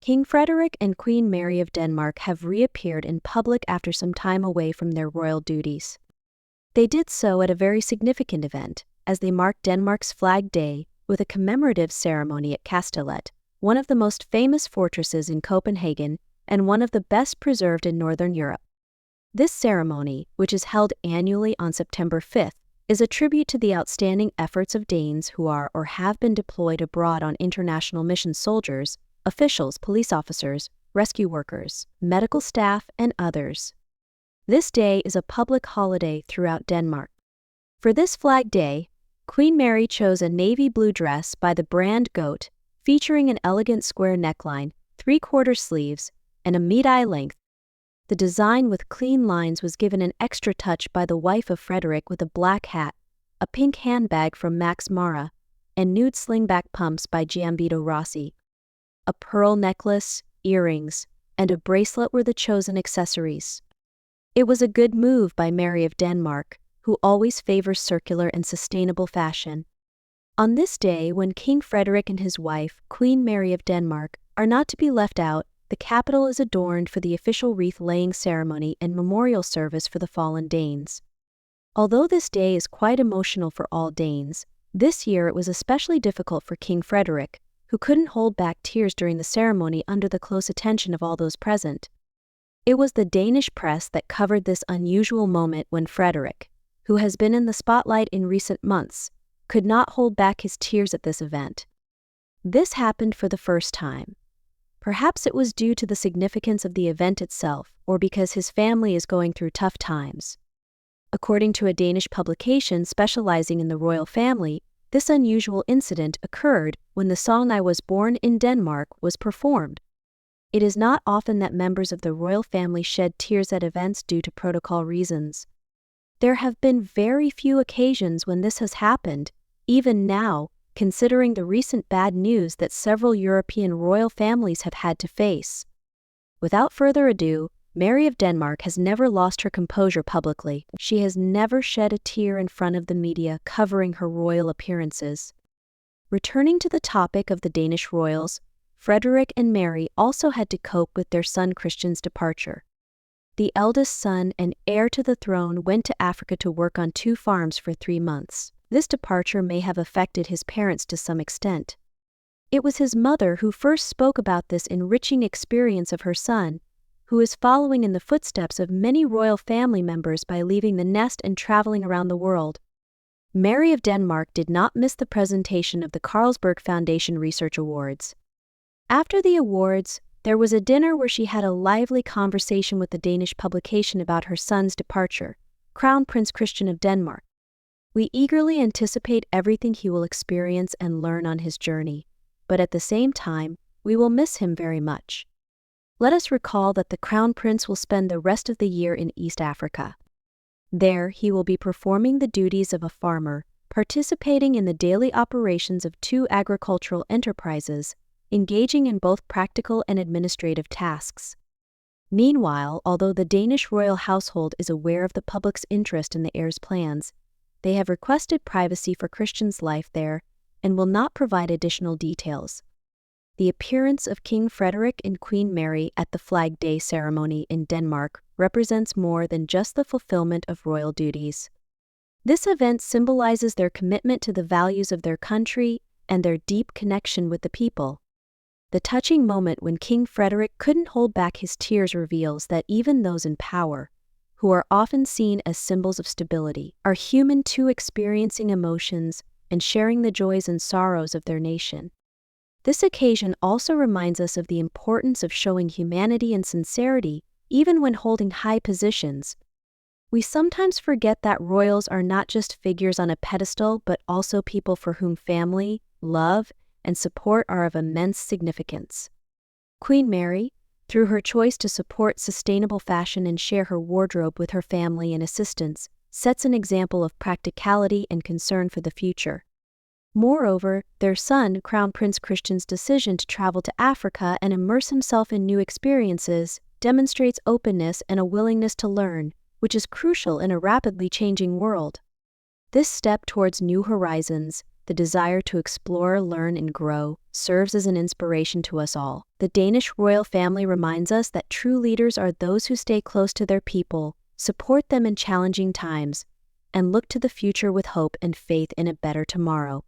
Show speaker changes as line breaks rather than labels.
King Frederick and Queen Mary of Denmark have reappeared in public after some time away from their royal duties. They did so at a very significant event, as they marked Denmark's Flag Day with a commemorative ceremony at Kastellet, one of the most famous fortresses in Copenhagen and one of the best preserved in Northern Europe. This ceremony, which is held annually on September 5th, is a tribute to the outstanding efforts of Danes who are or have been deployed abroad on international mission: soldiers, officials, police officers, rescue workers, medical staff, and others. This day is a public holiday throughout Denmark. For this Flag Day, Queen Mary chose a navy blue dress by the brand Goat, featuring an elegant square neckline, 3/4 sleeves, and a mid-eye length. The design with clean lines was given an extra touch by the wife of Frederick with a black hat, a pink handbag from Max Mara, and nude slingback pumps by Giambito Rossi. A pearl necklace, earrings, and a bracelet were the chosen accessories. It was a good move by Mary of Denmark, who always favors circular and sustainable fashion. On this day, when King Frederick and his wife, Queen Mary of Denmark, are not to be left out, the capital is adorned for the official wreath-laying ceremony and memorial service for the fallen Danes. Although this day is quite emotional for all Danes, this year it was especially difficult for King Frederick, who couldn't hold back tears during the ceremony under the close attention of all those present. It was the Danish press that covered this unusual moment when Frederick, who has been in the spotlight in recent months, could not hold back his tears at this event. This happened for the first time. Perhaps it was due to the significance of the event itself, or because his family is going through tough times. According to a Danish publication specializing in the royal family, this unusual incident occurred when the song "I Was Born in Denmark" was performed. It is not often that members of the royal family shed tears at events due to protocol reasons. There have been very few occasions when this has happened, even now, considering the recent bad news that several European royal families have had to face. Without further ado, Mary of Denmark has never lost her composure publicly. She has never shed a tear in front of the media covering her royal appearances. Returning to the topic of the Danish royals, Frederick and Mary also had to cope with their son Christian's departure. The eldest son and heir to the throne went to Africa to work on 2 farms for 3 months. This departure may have affected his parents to some extent. It was his mother who first spoke about this enriching experience of her son, who is following in the footsteps of many royal family members by leaving the nest and traveling around the world. Mary of Denmark did not miss the presentation of the Carlsberg Foundation Research Awards. After the awards, there was a dinner where she had a lively conversation with the Danish publication about her son's departure, Crown Prince Christian of Denmark. We eagerly anticipate everything he will experience and learn on his journey, but at the same time, we will miss him very much. Let us recall that the Crown Prince will spend the rest of the year in East Africa. There, he will be performing the duties of a farmer, participating in the daily operations of 2 agricultural enterprises, engaging in both practical and administrative tasks. Meanwhile, although the Danish royal household is aware of the public's interest in the heir's plans, they have requested privacy for Christian's life there and will not provide additional details. The appearance of King Frederick and Queen Mary at the Flag Day ceremony in Denmark represents more than just the fulfillment of royal duties. This event symbolizes their commitment to the values of their country and their deep connection with the people. The touching moment when King Frederick couldn't hold back his tears reveals that even those in power, who are often seen as symbols of stability, are human too, experiencing emotions and sharing the joys and sorrows of their nation. This occasion also reminds us of the importance of showing humanity and sincerity even when holding high positions. We sometimes forget that royals are not just figures on a pedestal but also people for whom family, love, and support are of immense significance. Queen Mary, through her choice to support sustainable fashion and share her wardrobe with her family and assistants, sets an example of practicality and concern for the future. Moreover, their son, Crown Prince Christian's decision to travel to Africa and immerse himself in new experiences demonstrates openness and a willingness to learn, which is crucial in a rapidly changing world. This step towards new horizons, the desire to explore, learn, and grow, serves as an inspiration to us all. The Danish royal family reminds us that true leaders are those who stay close to their people, support them in challenging times, and look to the future with hope and faith in a better tomorrow.